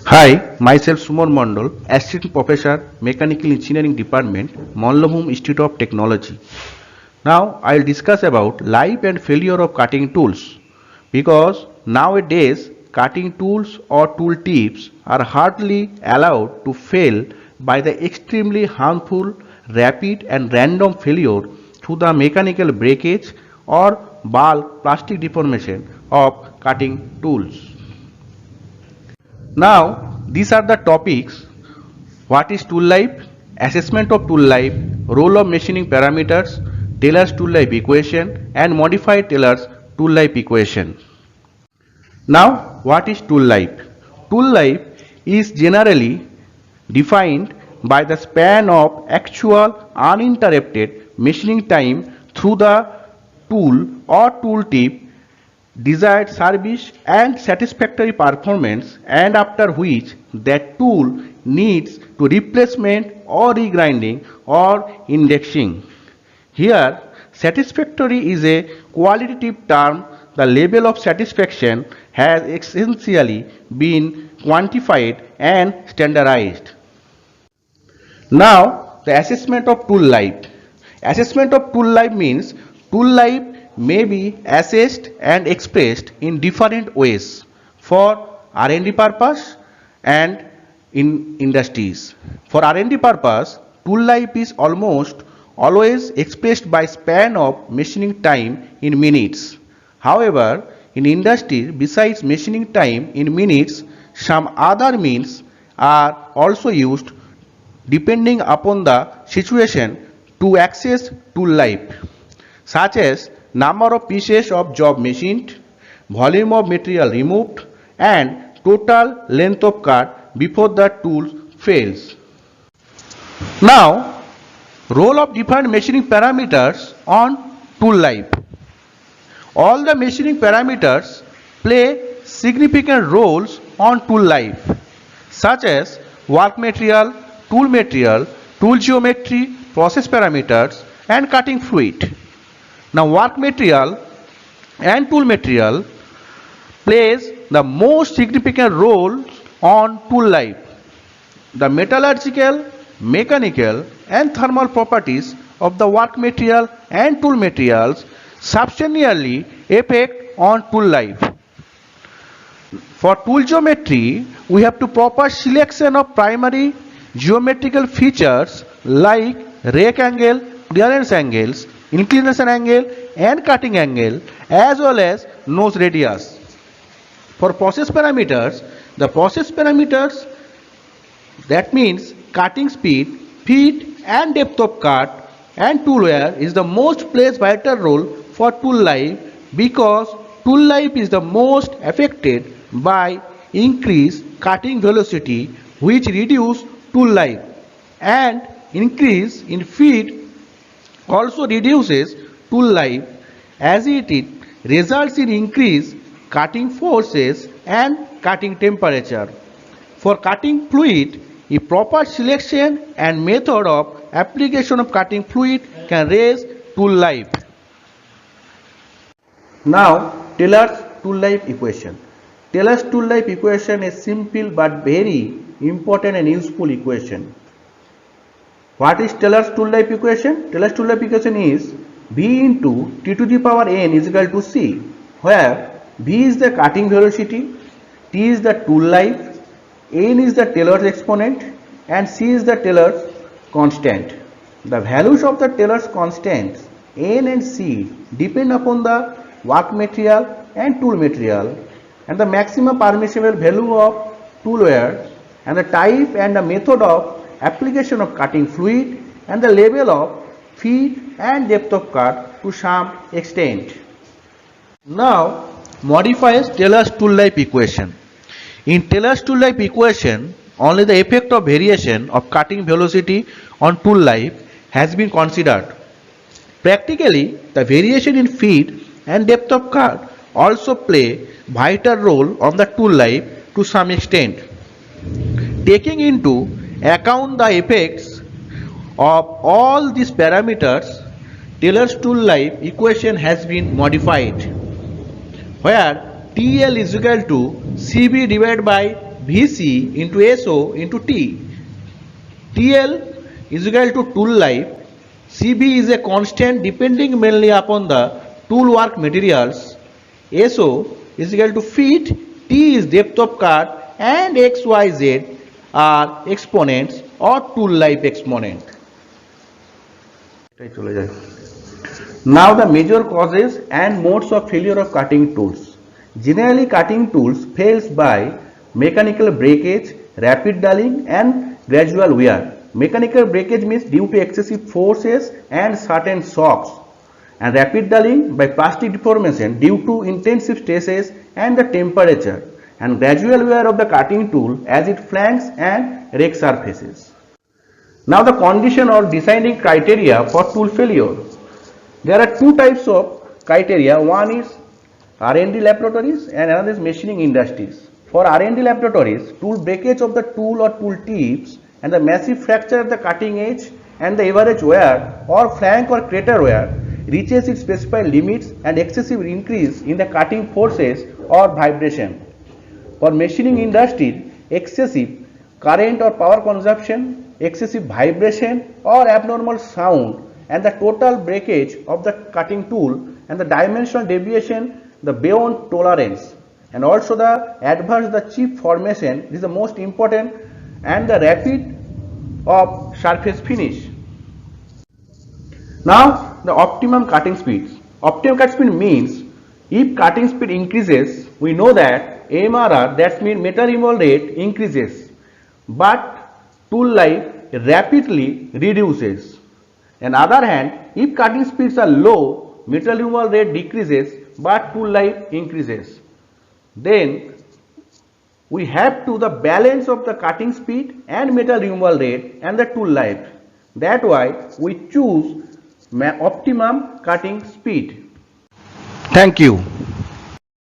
Hi, myself Sumon Mondol, Assistant Professor, Mechanical Engineering Department, Monlabhum Institute of Technology. Now I will discuss about life and failure of cutting tools because nowadays cutting tools or tool tips are hardly allowed to fail by the extremely harmful, rapid and random failure through the mechanical breakage or bulk plastic deformation of cutting tools. Now, these are the topics: what is tool life, assessment of tool life, role of machining parameters, Taylor's tool life equation, and modified Taylor's tool life equation. Now, what is tool life? Tool life is generally defined by the span of actual uninterrupted machining time through the tool or tool tip, desired service and satisfactory performance, and after which that tool needs to replacement or regrinding or indexing. Here, satisfactory is a qualitative term. The level of satisfaction has essentially been quantified and standardized. Now, the assessment of tool life. Assessment of tool life means tool life may be assessed and expressed in different ways for R&D purpose and in industries. For R&D purpose, tool life is almost always expressed by span of machining time in minutes. However, in industry, besides machining time in minutes, some other means are also used depending upon the situation to access tool life, such as number of pieces of job machined, volume of material removed, and total length of cut before the tool fails. Now, role of different machining parameters on tool life. All the machining parameters play significant roles on tool life, such as work material, tool geometry, process parameters, and cutting fluid. Now, work material and tool material plays the most significant role on tool life. The metallurgical, mechanical, and thermal properties of the work material and tool materials substantially affect on tool life. For tool geometry, we have to proper selection of primary geometrical features like rake angle, clearance angles, inclination angle, and cutting angle, as well as nose radius. For process parameters, the process parameters, that means cutting speed, feet, and depth of cut and tool wear, is the most plays vital role for tool life because tool life is the most affected by increased cutting velocity, which reduce tool life, and increase in feet also reduces tool life, as it results in increased cutting forces and cutting temperature. For cutting fluid, a proper selection and method of application of cutting fluid can raise tool life. Now, Taylor's tool life equation. Taylor's tool life equation is simple but very important and useful equation. What is Taylor's tool life equation? Taylor's tool life equation is V into T to the power n is equal to C, where V is the cutting velocity, T is the tool life, n is the Taylor's exponent, and C is the Taylor's constant. The values of the Taylor's constants n and C depend upon the work material and tool material, and the maximum permissible value of tool wear, and the type and the method of application of cutting fluid, and the level of feed and depth of cut to some extent. Now, modifies Taylor's tool life equation. In Taylor's tool life equation, only the effect of variation of cutting velocity on tool life has been considered. Practically, the variation in feed and depth of cut also play vital role on the tool life to some extent. Taking into account the effects of all these parameters, Taylor's tool life equation has been modified, where TL is equal to CB divided by VC into SO into T. TL is equal to tool life. CB is a constant depending mainly upon the tool work materials. SO is equal to feet. T is depth of cut and XYZ are exponents or tool life exponent. Now the major causes and modes of failure of cutting tools. Generally cutting tools fails by mechanical breakage, rapid dulling and gradual wear. Mechanical breakage means due to excessive forces and certain shocks, and rapid dulling by plastic deformation due to intensive stresses and the temperature, and gradual wear of the cutting tool as it flanks and wreck surfaces. Now the condition or designing criteria for tool failure. There are two types of criteria. One is R&D laboratories and another is machining industries. For R&D laboratories, tool breakage of the tool or tool tips and the massive fracture at the cutting edge and the average wear or flank or crater wear reaches its specified limits and excessive increase in the cutting forces or vibration. For machining industry, excessive current or power consumption, excessive vibration or abnormal sound and the total breakage of the cutting tool and the dimensional deviation the beyond tolerance, and also the adverse the chip formation is the most important, and the rapid of surface finish. Now the optimum cutting speeds. Optimum cutting speed means if cutting speed increases, we know that MRR, that means metal removal rate, increases, but tool life rapidly reduces. On the other hand, if cutting speeds are low, metal removal rate decreases but tool life increases. Then we have to the balance of the cutting speed and metal removal rate and the tool life. That why we choose optimum cutting speed. Thank you.